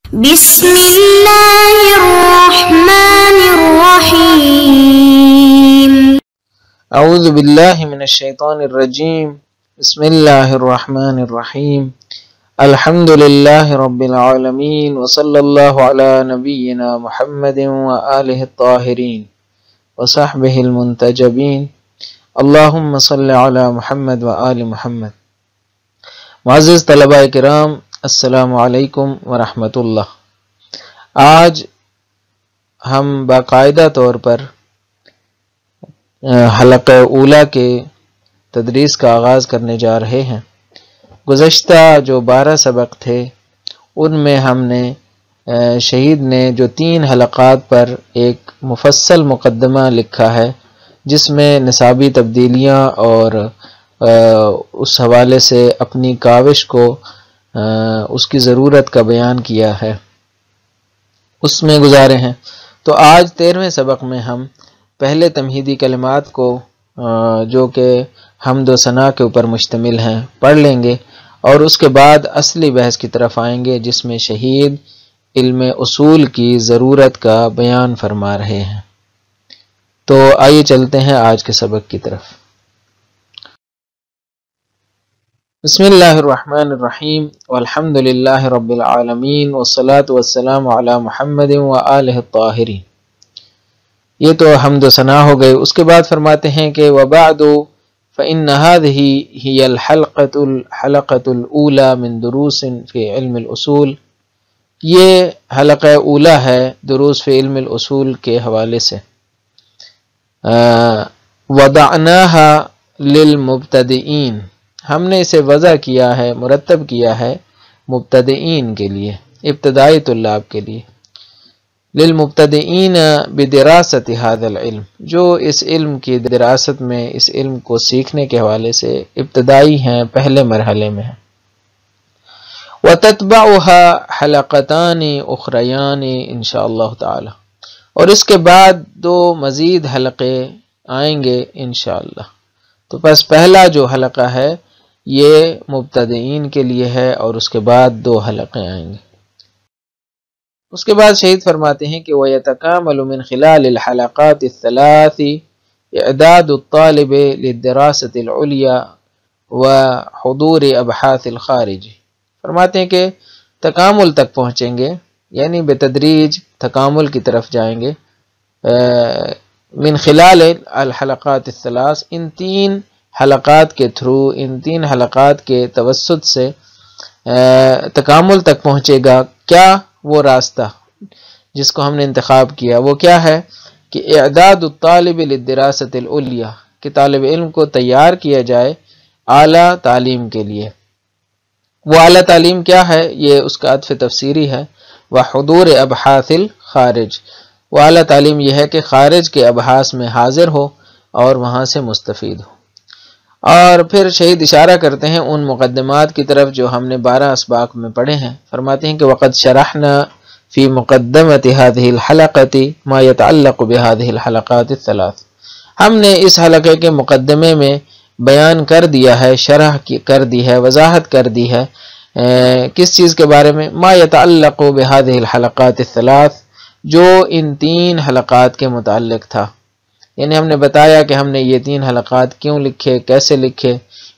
بسم الله الرحمن الرحيم. اعوذ باللہ من الشیطان الرجیم. بسم اللہ الرحمن الرحیم. الحمد للہ رب العالمین وصلی اللہ علی نبینا محمد وآلہ الطاہرین وصحبہ المنتجبین. اللہم صلی علی محمد وآل محمد. معزز طلباء کرام، السلام علیکم ورحمۃ اللہ. آج ہم باقاعدہ طور پر حلقہ اولا کے تدریس کا آغاز کرنے جا رہے ہیں. گزشتہ جو 12 سبق تھے ان میں ہم نے شہید نے جو 3 حلقات پر ایک مفصل مقدمہ لکھا ہے جس میں نصابی تبدیلیاں اور اس حوالے سے اپنی کاوش کو اس کی ضرورت کا بیان کیا ہے، اس میں گزارے ہیں. تو آج 13ویں سبق میں ہم پہلے تمہیدی کلمات کو جو کہ حمد و ثنا کے اوپر مشتمل ہیں پڑھ لیں گے، اور اس کے بعد اصلی بحث کی طرف آئیں گے جس میں شہید علم اصول کی ضرورت کا بیان فرما رہے ہیں. تو آئیے چلتے ہیں آج کے سبق کی طرف. بسم اللہ الرحمن الرحیم والحمد للہ رب العالمین والصلاة والسلام علی محمد وآلہ الطاہرین. یہ تو حمد و ثنا ہو گئے. اس کے بعد فرماتے ہیں کہ وبعد فإن هذه هي الحلقة الأولى من دروس في علم الأصول. یہ حلقہ اولا ہے دروس فی علم الاصول کے حوالے سے. وضعناها للمبتدئین، ہم نے اسے وضع کیا ہے، مرتب کیا ہے مبتدئین کے لیے، ابتدائی طلاب کے لیے. للمبتدئین بدراست هذا العلم، جو اس علم کی دراست میں، اس علم کو سیکھنے کے حوالے سے ابتدائی ہیں، پہلے مرحلے میں ہیں. وتتبعها حلقتان اخریان انشاءاللہ تعالی، اور اس کے بعد 2 مزید حلقے آئیں گے انشاءاللہ. تو بس پہلا جو حلقہ ہے یہ مبتدئین کے لیے ہے اور اس کے بعد 2 حلقے آئیں گے. اس کے بعد شہید فرماتے ہیں کہ وَيَتَكَامَلُ مِنْ خِلَالِ الْحَلَقَاتِ الثَّلَاثِ إِعْدَادُ الطَّالِبِ لِلدِّرَاسَةِ الْعُلْيَا وَحُضُورِ أَبْحَاثِ الْخَارِجِ. فرماتے ہیں کہ تکامل تک پہنچیں گے، یعنی بتدریج تکامل کی طرف جائیں گے. من خلال الحلقات الثلاث، ان 3 حلقات کے تھرو، ان 3 حلقات کے توسط سے تکامل تک پہنچے گا. کیا وہ راستہ جس کو ہم نے انتخاب کیا وہ کیا ہے کہ اعداد الطالب للدراست العلیہ، کہ طالب علم کو تیار کیا جائے اعلیٰ تعلیم کے لیے. وہ اعلیٰ تعلیم کیا ہے؟ یہ اس کا عطف تفسیری ہے. وحضور ابحاث الخارج، وہ اعلیٰ تعلیم یہ ہے کہ خارج کے ابحاث میں حاضر ہو اور وہاں سے مستفید ہو. اور پھر شہید اشارہ کرتے ہیں ان مقدمات کی طرف جو ہم نے 12 اسباق میں پڑھے ہیں. فرماتے ہیں کہ وقد شرحنا فی مقدمۃ هذه الحلقۃ ما يتعلق بهذه الحلقات الثلاث، ہم نے اس حلقے کے مقدمے میں بیان کر دیا ہے، شرح کر دی ہے، وضاحت کر دی ہے کس چیز کے بارے میں؟ ما يتعلق بهذه الحلقات الثلاث، جو ان 3 حلقات کے متعلق تھا. یعنی ہم نے بتایا کہ ہم نے یہ 3 حلقات کیوں لکھے، کیسے لکھے،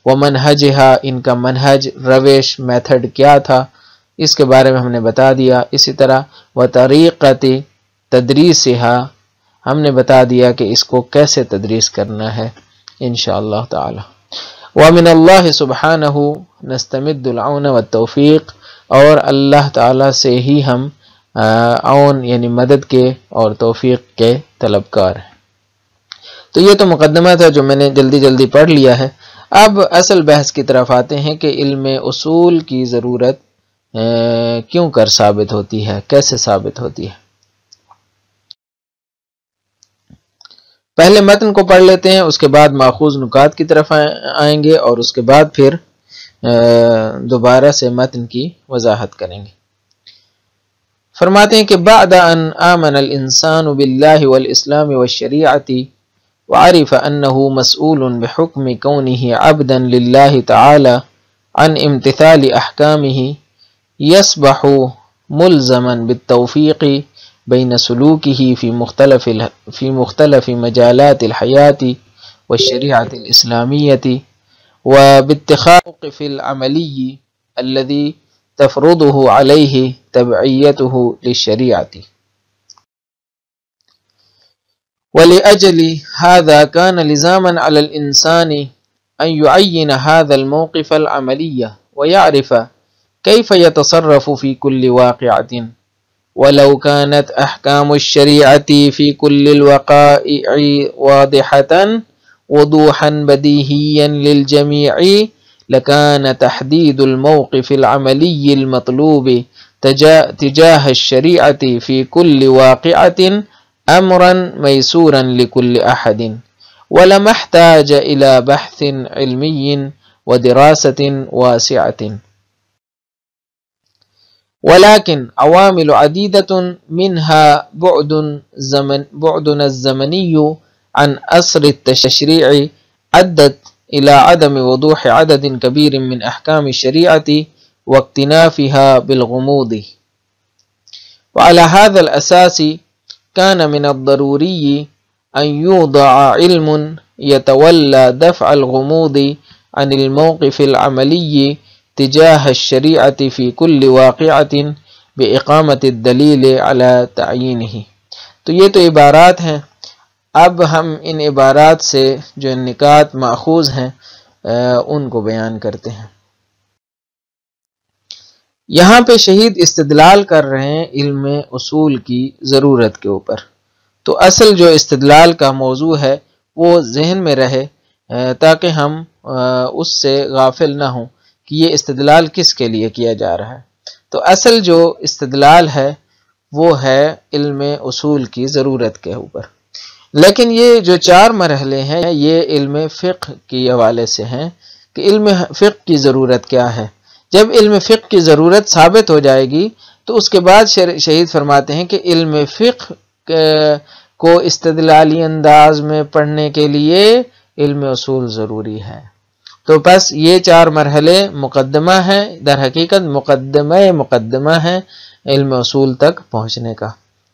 ومنہجہا، ان کا منہج، روش، میتھڈ کیا تھا، اس کے بارے میں ہم نے بتا دیا. اسی طرح وطریقۃ تدریسہا، ہم نے بتا دیا کہ اس کو کیسے تدریس کرنا ہے انشاءاللہ تعالی. ومن اللہ سبحانہ نستمد العون والتوفیق، اور اللہ تعالی سے ہی ہم عون یعنی مدد کے اور توفیق کے طلبکار ہیں. تو یہ تو مقدمہ تھا جو میں نے جلدی جلدی پڑھ لیا ہے. اب اصل بحث کی طرف آتے ہیں کہ علم اصول کی ضرورت کیوں کر ثابت ہوتی ہے، کیسے ثابت ہوتی ہے. پہلے متن کو پڑھ لیتے ہیں، اس کے بعد ماخوذ نکات کی طرف آئیں گے اور اس کے بعد پھر دوبارہ سے متن کی وضاحت کریں گے. فرماتے ہیں کہ بعد ان آمن الانسان باللہ والاسلام والشریعۃ وعرف انه مسؤول بحکم کونه عبدا للہ تعالی عن امتثال احکامه، يصبح ملزما بالتوفيق بين سلوكه في مختلف مجالات الحياة والشريعة الإسلامية وباتخاذ الموقف العملي الذي تفرضه عليه تبعيته للشريعة. ولأجل هذا كان لزاما على الإنسان أن يعين هذا الموقف العملي ويعرف كيف يتصرف في كل واقعة، ولو كانت أحكام الشريعة في كل الوقائع واضحة وضوحا بديهيا للجميع، لكان تحديد الموقف العملي المطلوب تجاه الشريعة في كل واقعة أمرا ميسورا لكل أحد، ولما احتاج إلى بحث علمي ودراسة واسعة. ولكن عوامل عديدة منها بعدنا الزمني عن أصل التشريع أدت إلى عدم وضوح عدد كبير من أحكام الشريعة واكتنافها بالغموض. وعلى هذا الأساس كان من الضروري أن يوضع علم يتولى دفع الغموض عن الموقف العملي تجاه الشريعة في كل واقعة بإقامة الدلیل على تعیینه۔ تو یہ تو عبارات ہیں، اب ہم ان عبارات سے جو نکات ماخوذ ہیں ان کو بیان کرتے ہیں۔ یہاں پہ شہید استدلال کر رہے ہیں علم اصول کی ضرورت کے اوپر، تو اصل جو استدلال کا موضوع ہے وہ ذہن میں رہے تاکہ ہم اس سے غافل نہ ہوں کہ یہ استدلال کس کے لیے کیا جا رہا ہے۔ تو اصل جو استدلال ہے وہ ہے علم اصول کی ضرورت کے اوپر، لیکن یہ جو 4 مرحلے ہیں یہ علم فقہ کے حوالے سے ہیں کہ علم فقہ کی ضرورت کیا ہے۔ جب علم فقہ کی ضرورت ثابت ہو جائے گی تو اس کے بعد شہید فرماتے ہیں کہ علم فقہ کو استدلالی انداز میں پڑھنے کے لیے علم اصول ضروری ہے۔ تو بس یہ 4 مرحلے مقدمہ ہیں، در حقیقت مقدمہ ہے علم اصول تک پہنچنے کا۔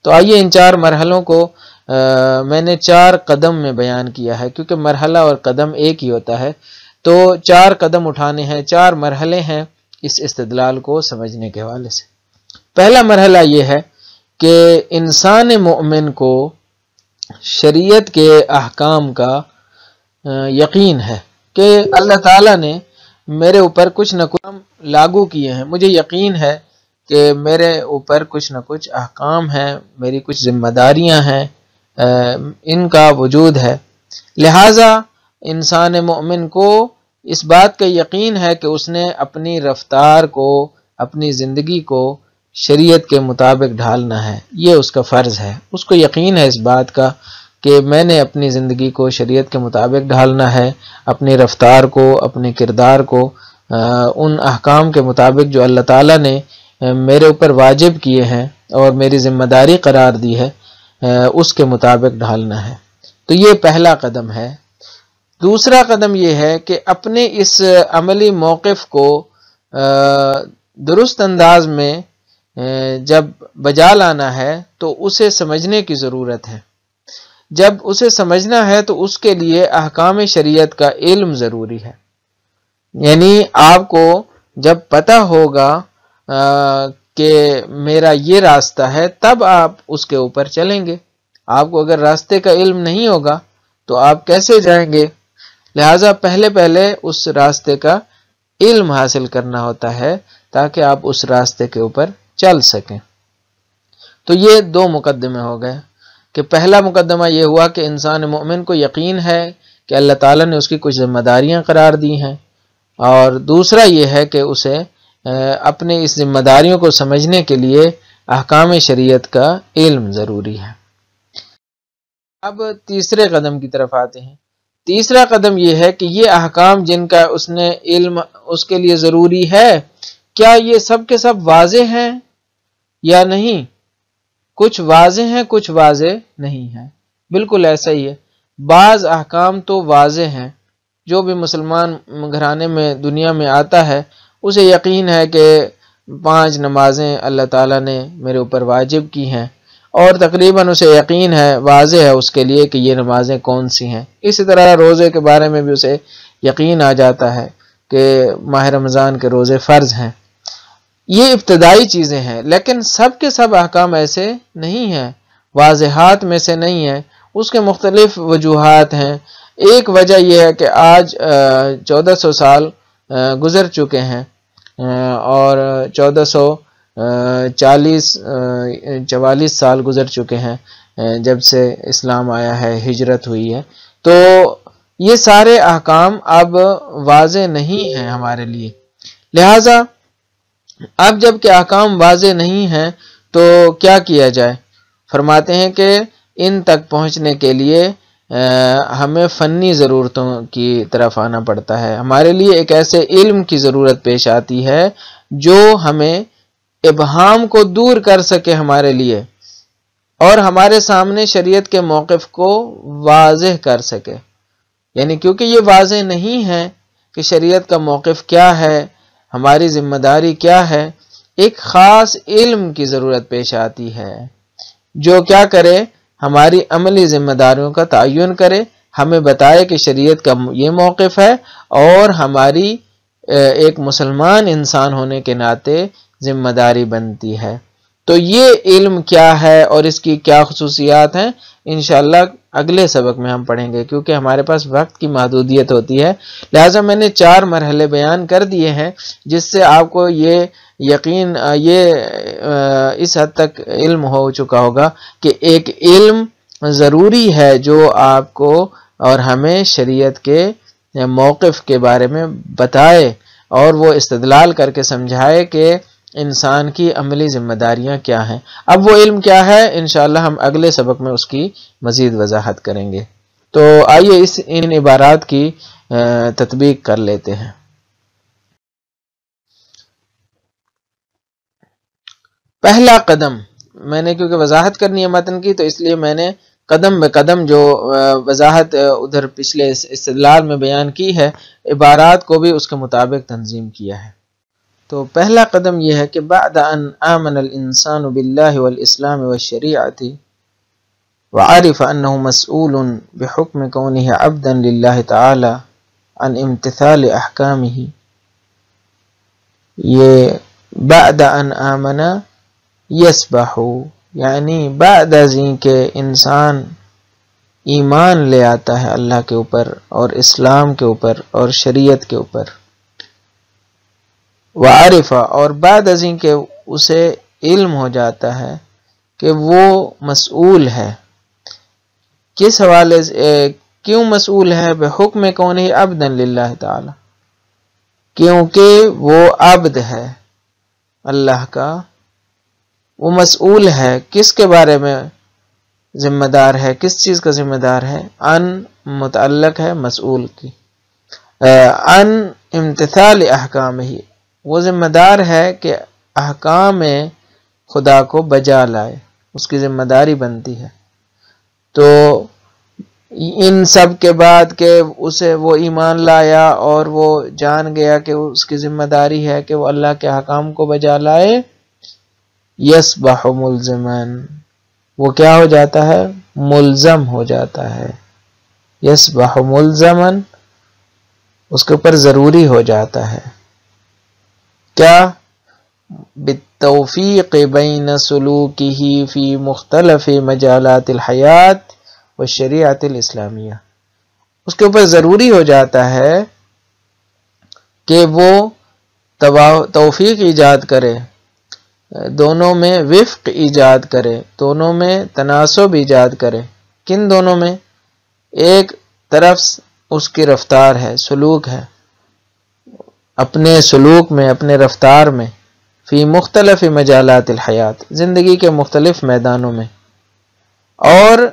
تو آئیے ان 4 مرحلوں کو میں نے 4 قدم میں بیان کیا ہے، کیونکہ مرحلہ اور قدم ایک ہی ہوتا ہے، تو 4 قدم اٹھانے ہیں، 4 مرحلے ہیں اس استدلال کو سمجھنے کے حوالے سے۔ پہلا مرحلہ یہ ہے کہ انسان مومن کو شریعت کے احکام کا یقین ہے کہ اللہ تعالیٰ نے میرے اوپر کچھ نہ کچھ لاگو کیے ہیں، مجھے یقین ہے کہ میرے اوپر کچھ نہ کچھ احکام ہیں، میری کچھ ذمہ داریاں ہیں، ان کا وجود ہے۔ لہٰذا انسان مومن کو اس بات کا یقین ہے کہ اس نے اپنی رفتار کو، اپنی زندگی کو شریعت کے مطابق ڈھالنا ہے، یہ اس کا فرض ہے۔ اس کو یقین ہے اس بات کا کہ میں نے اپنی زندگی کو شریعت کے مطابق ڈھالنا ہے، اپنی رفتار کو، اپنے کردار کو ان احکام کے مطابق جو اللہ تعالیٰ نے میرے اوپر واجب کیے ہیں اور میری ذمہ داری قرار دی ہے اس کے مطابق ڈھالنا ہے۔ تو یہ پہلا قدم ہے۔ دوسرا قدم یہ ہے کہ اپنے اس عملی موقف کو درست انداز میں جب بجا لانا ہے تو اسے سمجھنے کی ضرورت ہے۔ جب اسے سمجھنا ہے تو اس کے لیے احکام شریعت کا علم ضروری ہے، یعنی آپ کو جب پتہ ہوگا کہ میرا یہ راستہ ہے تب آپ اس کے اوپر چلیں گے۔ آپ کو اگر راستے کا علم نہیں ہوگا تو آپ کیسے جائیں گے؟ لہٰذا پہلے اس راستے کا علم حاصل کرنا ہوتا ہے تاکہ آپ اس راستے کے اوپر چل سکیں۔ تو یہ 2 مقدمے ہو گئے کہ پہلا مقدمہ یہ ہوا کہ انسان مومن کو یقین ہے کہ اللہ تعالیٰ نے اس کی کچھ ذمہ داریاں قرار دی ہیں، اور دوسرا یہ ہے کہ اسے اپنے اس ذمہ داریوں کو سمجھنے کے لیے احکام شریعت کا علم ضروری ہے۔ اب تیسرے قدم کی طرف آتے ہیں۔ تیسرا قدم یہ ہے کہ یہ احکام جن کا اس نے علم اس کے لیے ضروری ہے، کیا یہ سب کے سب واضح ہیں یا نہیں؟ کچھ واضح ہیں، کچھ واضح نہیں ہیں۔ بالکل ایسا ہی ہے، بعض احکام تو واضح ہیں، جو بھی مسلمان گھرانے میں دنیا میں آتا ہے اسے یقین ہے کہ 5 نمازیں اللہ تعالیٰ نے میرے اوپر واجب کی ہیں، اور تقریباً اسے یقین ہے، واضح ہے اس کے لیے کہ یہ نمازیں کون سی ہیں۔ اسی طرح روزے کے بارے میں بھی اسے یقین آ جاتا ہے کہ ماہ رمضان کے روزے فرض ہیں۔ یہ ابتدائی چیزیں ہیں، لیکن سب کے سب احکام ایسے نہیں ہیں، واضحات میں سے نہیں ہیں، اس کے مختلف وجوہات ہیں۔ ایک وجہ یہ ہے کہ آج 1400 سال گزر چکے ہیں، اور 1444 سال گزر چکے ہیں جب سے اسلام آیا ہے، ہجرت ہوئی ہے۔ تو یہ سارے احکام اب واضح نہیں ہیں ہمارے لیے، لہٰذا اب جب کہ احکام واضح نہیں ہیں تو کیا کیا جائے؟ فرماتے ہیں کہ ان تک پہنچنے کے لیے ہمیں فنی ضرورتوں کی طرف آنا پڑتا ہے۔ ہمارے لیے ایک ایسے علم کی ضرورت پیش آتی ہے جو ہمیں ابہام کو دور کر سکے ہمارے لیے، اور ہمارے سامنے شریعت کے موقف کو واضح کر سکے۔ یعنی کیونکہ یہ واضح نہیں ہے کہ شریعت کا موقف کیا ہے، ہماری ذمہ داری کیا ہے، ایک خاص علم کی ضرورت پیش آتی ہے جو کیا کرے، ہماری عملی ذمہ داریوں کا تعین کرے، ہمیں بتائے کہ شریعت کا یہ موقف ہے، اور ہماری ایک مسلمان انسان ہونے کے ناطے ذمہ داری بنتی ہے۔ تو یہ علم کیا ہے اور اس کی کیا خصوصیات ہیں، انشاءاللہ اگلے سبق میں ہم پڑھیں گے، کیونکہ ہمارے پاس وقت کی محدودیت ہوتی ہے، لہٰذا میں نے 4 مرحلے بیان کر دیے ہیں، جس سے آپ کو یہ یقین اس حد تک علم ہو چکا ہوگا کہ ایک علم ضروری ہے جو آپ کو اور ہمیں شریعت کے موقف کے بارے میں بتائے، اور وہ استدلال کر کے سمجھائے کہ انسان کی عملی ذمہ داریاں کیا ہیں۔ اب وہ علم کیا ہے، انشاءاللہ ہم اگلے سبق میں اس کی مزید وضاحت کریں گے۔ تو آئیے ان عبارات کی تطبیق کر لیتے ہیں۔ پہلا قدم، میں نے کیونکہ وضاحت کرنی ہے متن کی، تو اس لیے میں نے قدم بے قدم جو وضاحت ادھر پچھلے استدلال میں بیان کی ہے، عبارات کو بھی اس کے مطابق تنظیم کیا ہے۔ تو پہلا قدم یہ ہے کہ بعد ان آمن الانسان باللہ والاسلام والشریعۃ وعرف انہ مسئول بحکم کونہ عبدا للہ تعالی عن امتثال احکامہ، یہ بعد ان آمن یسبح، یعنی بعد ازیں کہ انسان ایمان لے آتا ہے اللہ کے اوپر اور اسلام کے اوپر اور شریعت کے اوپر، وعرف، اور بعد ازیں کہ اسے علم ہو جاتا ہے کہ وہ مسئول ہے۔ کس حوالے سے، کیوں مسئول ہے؟ بحکم کونہ عبدا للہ تعالی، کیونکہ وہ عبد ہے اللہ کا، وہ مسئول ہے، کس کے بارے میں ذمہ دار ہے، کس چیز کا ذمہ دار ہے؟ ان متعلق ہے مسئول کی، ان امتثال احکامہ، وہ ذمہ دار ہے کہ احکام خدا کو بجا لائے، اس کی ذمہ داری بنتی ہے۔ تو ان سب کے بعد کہ اسے وہ ایمان لایا اور وہ جان گیا کہ اس کی ذمہ داری ہے کہ وہ اللہ کے احکام کو بجا لائے، یسبح ملزمن، وہ کیا ہو جاتا ہے؟ ملزم ہو جاتا ہے۔ یسبح ملزمن، اس کے اوپر ضروری ہو جاتا ہے۔ کیا؟ بالتوفیق بین سلوکہ فی مختلف مجالات الحیات والشریعۃ الاسلامیہ، اس کے اوپر ضروری ہو جاتا ہے کہ وہ توفیق ایجاد کرے، دونوں میں وفق ایجاد کرے، دونوں میں تناسب ایجاد کرے۔ کن دونوں میں؟ ایک طرف اس کی رفتار ہے، سلوک ہے، اپنے سلوک میں، اپنے رفتار میں، فی مختلف مجالات الحیات، زندگی کے مختلف میدانوں میں، اور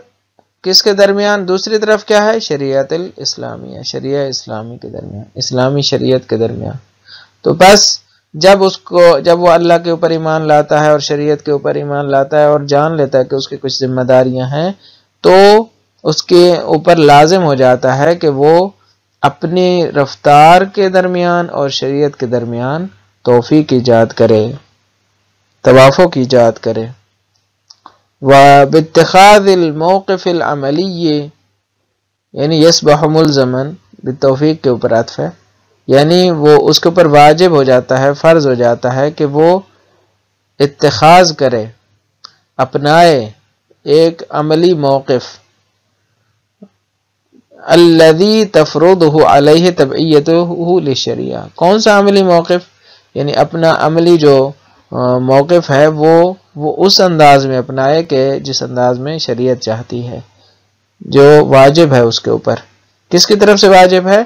کس کے درمیان؟ دوسری طرف کیا ہے؟ شریعت الاسلامیہ، شریعہ اسلامی کے درمیان، اسلامی شریعت کے درمیان۔ تو بس جب وہ اللہ کے اوپر ایمان لاتا ہے اور شریعت کے اوپر ایمان لاتا ہے اور جان لیتا ہے کہ اس کی کچھ ذمہ داریاں ہیں، تو اس کے اوپر لازم ہو جاتا ہے کہ وہ اپنی رفتار کے درمیان اور شریعت کے درمیان توفیق ایجاد کرے، توافق ایجاد کرے۔ وباتخاذ الموقف العملی، یعنی یصبح ملزما، بالتوفیق کے اوپر عطف ہے، یعنی وہ اس کے اوپر واجب ہو جاتا ہے، فرض ہو جاتا ہے کہ وہ اتخاذ کرے، اپنائے ایک عملی موقف، الذی تفرضہ علیہ تبعیتہ للشریعہ۔ کون سا عملی موقف؟ یعنی اپنا عملی جو موقف ہے وہ اس انداز میں اپنائے کہ جس انداز میں شریعت چاہتی ہے، جو واجب ہے اس کے اوپر۔ کس کی طرف سے واجب ہے؟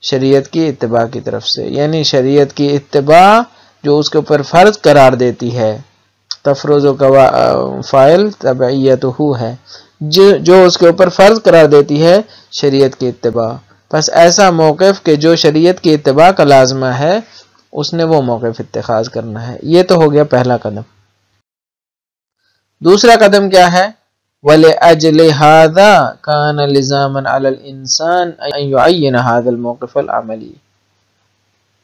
شریعت کی اتباع کی طرف سے، یعنی شریعت کی اتباع جو اس کے اوپر فرض قرار دیتی ہے، تفرض کا فاعل تبعیتہ ہے، جو اس کے اوپر فرض قرار دیتی ہے شریعت کی اتباع۔ بس ایسا موقف کہ جو شریعت کی اتباع کا لازمہ ہے، اس نے وہ موقف اتخاذ کرنا ہے۔ یہ تو ہو گیا پہلا قدم۔ دوسرا قدم کیا ہے؟ وَلِأَجْلِ هَذَا كَانَ لِزَامًا عَلَى الْإِنسَانِ أَن يُعَيِّنَ هَذَا الْمَوْقِفَ الْعَمَلِيَّ۔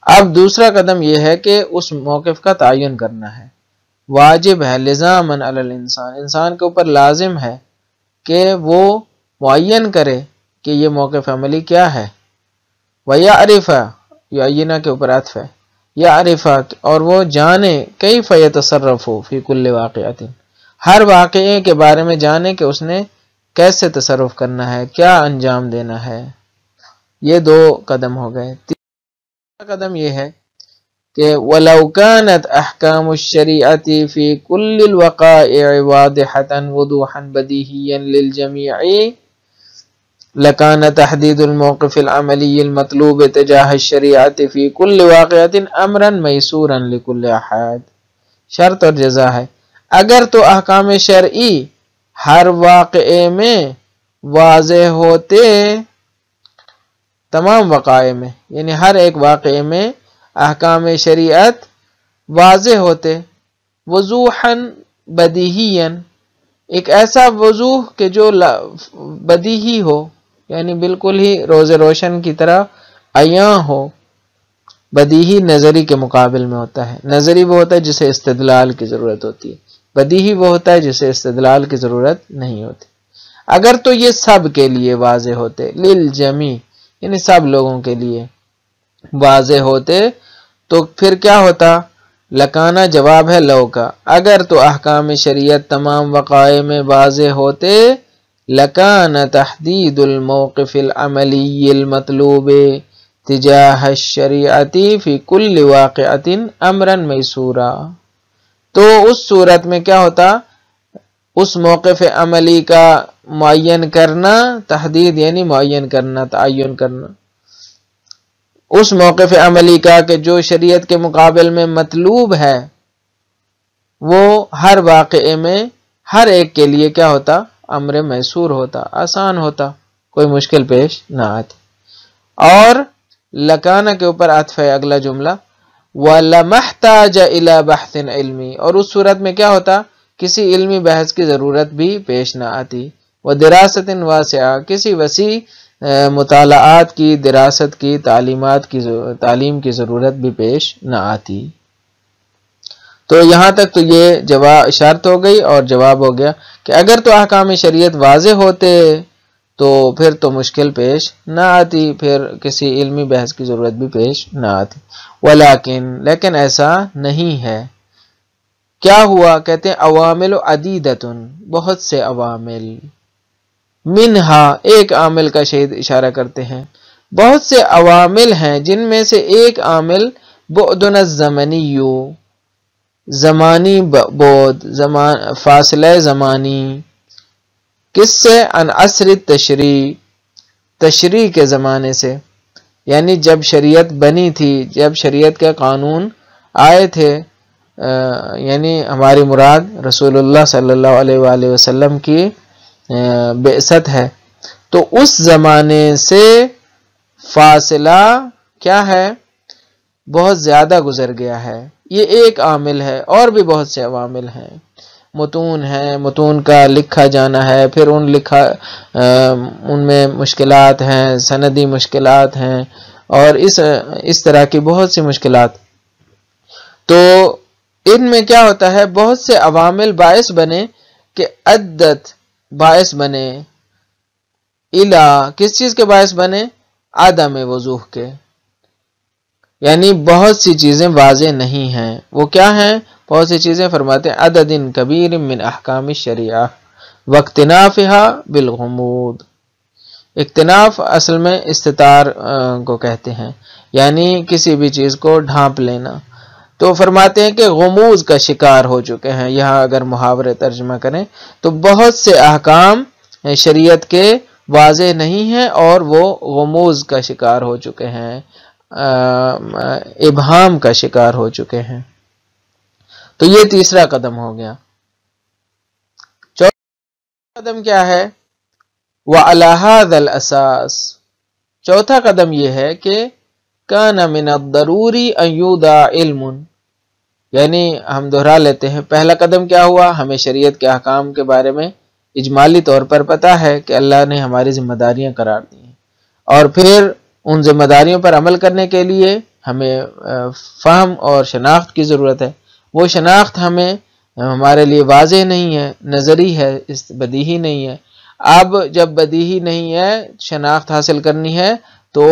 اب دوسرا قدم یہ ہے کہ اس موقف کا تعین کرنا ہے، واجب ہے، لزامًا علی الانسان، انسان کے اوپر لازم ہے کہ وہ معین کرے کہ یہ موقف عملی کیا ہے۔ وَيَعْرِفَ، یعینہ کے اوپر عطف ہے، یعرف، اور وہ جانے، کیف یتصرف فی کل واقعۃ، ہر واقعے کے بارے میں جانے کہ اس نے کیسے تصرف کرنا ہے، کیا انجام دینا ہے۔ یہ دو قدم ہو گئے۔ تیسرا قدم یہ ہے کہ وَلَوْ كَانَتْ أَحْكَامُ الشَّرِيعَةِ فِي كُلِّ الْوَقَائِعِ وَاضِحَةً وُضُوحًا بَدِيهِيًّا لِلْجَمِيعِ لَكَانَ تَحْدِيدُ الْمَوْقِفِ الْعَمَلِيِّ الْمَطْلُوبِ تِجَاهَ الشَّرِيعَةِ فِي كُلِّ وَاقِعَةٍ أَمْرًا مَيْسُورًا لِكُلِّ أَحَدٍ۔ شرط اور جزا ہے، اگر تو احکام شرعی ہر واقعے میں واضح ہوتے، تمام وقائع میں، یعنی ہر ایک واقعے میں احکام شریعت واضح ہوتے، وضوحاً بدیہیاً، ایک ایسا وضوح کہ جو بدیہی ہو، یعنی بالکل ہی روز روشن کی طرح عیاں ہو۔ بدیہی نظری کے مقابل میں ہوتا ہے، نظری وہ ہوتا ہے جسے استدلال کی ضرورت ہوتی ہے، بدیہی وہ ہوتا ہے جسے استدلال کی ضرورت نہیں ہوتی۔ اگر تو یہ سب کے لیے واضح ہوتے، للجمی، یعنی سب لوگوں کے لیے واضح ہوتے، تو پھر کیا ہوتا؟ لکانا جواب ہے لو کا، اگر تو احکام شریعت تمام وقائع میں واضح ہوتے، لکان تحدید الموقف العملی المطلوب تجاہ الشریعت فی کل واقعۃ امرا میسورا، تو اس صورت میں کیا ہوتا؟ اس موقف عملی کا معین کرنا، تحدید یعنی معین کرنا، تعین کرنا، اس موقف عملی کا کہ جو شریعت کے مقابل میں مطلوب ہے، وہ ہر واقعے میں ہر ایک کے لیے کیا ہوتا؟ امر میسور ہوتا، آسان ہوتا، کوئی مشکل پیش نہ آتی۔ اور لکانہ کے اوپر عطف ہے اگلا جملہ، وَلَمَا احْتَاجَ إِلَى بَحْثٍ عِلْمِي، اور اس صورت میں کیا ہوتا؟ کسی علمی بحث کی ضرورت بھی پیش نہ آتی، وَدِرَاسَةٍ وَاسِعَةٍ، کسی وسیع مطالعات کی، دراست کی، تعلیم کی ضرورت بھی پیش نہ آتی۔ تو یہاں تک تو یہ شرط ہو گئی اور جواب ہو گیا کہ اگر تو احکام شریعت واضح ہوتے تو پھر تو مشکل پیش نہ آتی، پھر کسی علمی بحث کی ضرورت بھی پیش نہ آتی۔ لیکن ایسا نہیں ہے۔ کیا ہوا؟ کہتے ہیں عوامل عدیدتن، بہت سے عوامل، منہا، ایک عامل کا شہید اشارہ کرتے ہیں، بہت سے عوامل ہیں جن میں سے ایک عامل بعدنا الزمنی، زمانی بعد، فاصلہ زمانی، کس سے؟ عن عصر تشریع کے زمانے سے، یعنی جب شریعت بنی تھی، جب شریعت کے قانون آئے تھے، یعنی ہماری مراد رسول اللہ صلی اللہ علیہ وآلہ وسلم کی بعثت ہے، تو اس زمانے سے فاصلہ کیا ہے؟ بہت زیادہ گزر گیا ہے۔ یہ ایک عامل ہے، اور بھی بہت سے عوامل ہیں، متون ہیں، متون کا لکھا جانا ہے، پھر ان میں مشکلات ہیں، سندی مشکلات ہیں، اور اس طرح کی بہت سی مشکلات۔ تو ان میں کیا ہوتا ہے، بہت سے عوامل باعث بنے کہ عدت باعث بنے، الا کس چیز کے باعث بنے، عدم وضوح کے، یعنی بہت سی چیزیں واضح نہیں ہیں۔ وہ کیا ہیں؟ بہت سی چیزیں فرماتے ہیں عدد کبیر من احکام الشریعہ واقتنافها بالغموض۔ اکتناف اصل میں استتار کو کہتے ہیں، یعنی کسی بھی چیز کو ڈھانپ لینا۔ تو فرماتے ہیں کہ غموض کا شکار ہو چکے ہیں۔ یہاں اگر محاورے ترجمہ کریں تو بہت سے احکام شریعت کے واضح نہیں ہیں اور وہ غموض کا شکار ہو چکے ہیں، ابہام کا شکار ہو چکے ہیں۔ تو یہ تیسرا قدم ہو گیا۔ چوتھا قدم کیا ہے؟ وَعَلَى هَذَا الْأَسَاسِ، چوتھا قدم یہ ہے کہ كَانَ مِنَ الضَّرُورِ أَن يُودَعَ عِلْمٌ، یعنی ہم دہرا لیتے ہیں، پہلا قدم کیا ہوا؟ ہمیں شریعت کے احکام کے بارے میں اجمالی طور پر پتہ ہے کہ اللہ نے ہماری ذمہ داریاں قرار دی ہیں، اور پھر ان ذمہ داریوں پر عمل کرنے کے لیے ہمیں فہم اور شناخت کی ضرورت ہے۔ وہ شناخت ہمارے لیے واضح نہیں ہے، نظری ہے، بدیہی نہیں ہے۔ اب جب بدیہی نہیں ہے، شناخت حاصل کرنی ہے، تو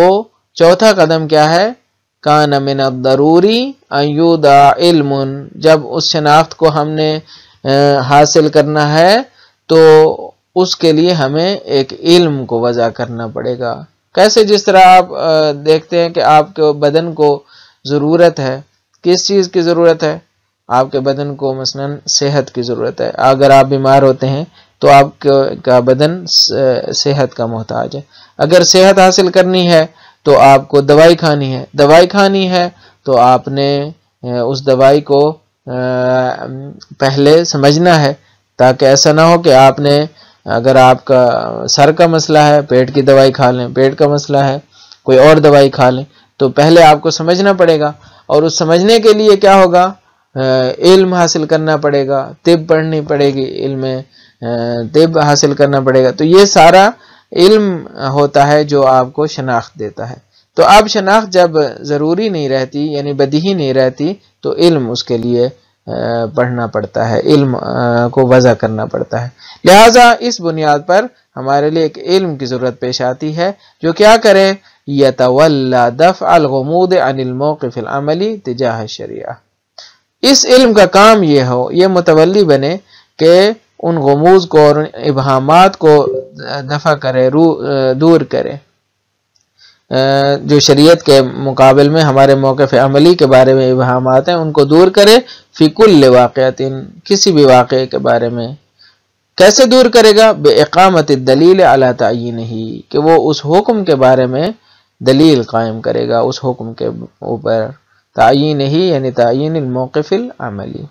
چوتھا قدم کیا ہے؟ کان من الضروری ان یودع علم، جب اس شناخت کو ہم نے حاصل کرنا ہے تو اس کے لیے ہمیں ایک علم کو وضع کرنا پڑے گا۔ کیسے؟ جس طرح آپ دیکھتے ہیں کہ آپ کے بدن کو ضرورت ہے، کس چیز کی ضرورت ہے؟ آپ کے بدن کو مثلا صحت کی ضرورت ہے۔ اگر آپ بیمار ہوتے ہیں تو آپ کا بدن صحت کا محتاج ہے۔ اگر صحت حاصل کرنی ہے تو آپ کو دوائی کھانی ہے، دوائی کھانی ہے تو آپ نے اس دوائی کو پہلے سمجھنا ہے، تاکہ ایسا نہ ہو کہ آپ نے، اگر آپ کا سر کا مسئلہ ہے پیٹ کی دوائی کھا لیں، پیٹ کا مسئلہ ہے کوئی اور دوائی کھا لیں، تو پہلے آپ کو سمجھنا پڑے گا، اور اس سمجھنے کے لیے کیا ہوگا؟ علم حاصل کرنا پڑے گا، طب پڑھنی پڑے گی، علم طب حاصل کرنا پڑے گا۔ تو یہ سارا علم ہوتا ہے جو آپ کو شناخت دیتا ہے۔ تو اب شناخت جب ضروری نہیں رہتی، یعنی بدیہی نہیں رہتی، تو علم اس کے لیے پڑھنا پڑتا ہے، علم کو وضع کرنا پڑتا ہے۔ لہٰذا اس بنیاد پر ہمارے لیے ایک علم کی ضرورت پیش آتی ہے جو کیا کرے؟ یتولی دفع الغموض عن الموقف العملی تجاہ الشریعہ۔ اس علم کا کام یہ ہو، یہ متولی بنے کہ ان غموض کو اور ابہامات کو دفع کرے، دور کرے، جو شریعت کے مقابل میں ہمارے موقف عملی کے بارے میں ابہامات ہیں ان کو دور کرے، فی کل واقعۃ، کسی بھی واقعے کے بارے میں۔ کیسے دور کرے گا؟ بإقامۃ الدلیل علی تعیینہ، کہ وہ اس حکم کے بارے میں دلیل قائم کرے گا، اس حکم کے اوپر، تعیینہ یعنی تعیین الموقف العملی۔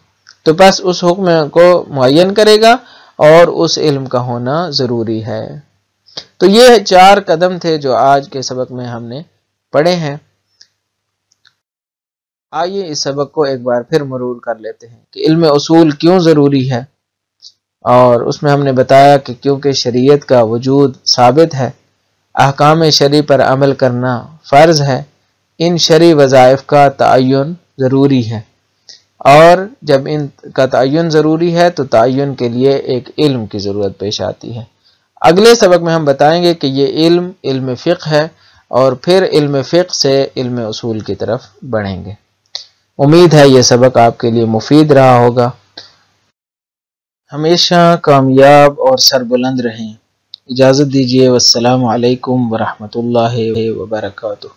تو بس اس حکم کو معین کرے گا اور اس علم کا ہونا ضروری ہے۔ تو یہ 4 قدم تھے جو آج کے سبق میں ہم نے پڑھے ہیں۔ آئیے اس سبق کو ایک بار پھر مرور کر لیتے ہیں کہ علم اصول کیوں ضروری ہے، اور اس میں ہم نے بتایا کہ کیونکہ شریعت کا وجود ثابت ہے، احکام شرعی پر عمل کرنا فرض ہے، ان شرعی وظائف کا تعین ضروری ہے، اور جب ان کا تعین ضروری ہے تو تعین کے لیے ایک علم کی ضرورت پیش آتی ہے۔ اگلے سبق میں ہم بتائیں گے کہ یہ علم فقہ ہے، اور پھر علم فقہ سے علم اصول کی طرف بڑھیں گے۔ امید ہے یہ سبق آپ کے لیے مفید رہا ہوگا۔ ہمیشہ کامیاب اور سربلند رہیں۔ اجازت دیجیے، والسلام علیکم ورحمۃ اللہ وبرکاتہ۔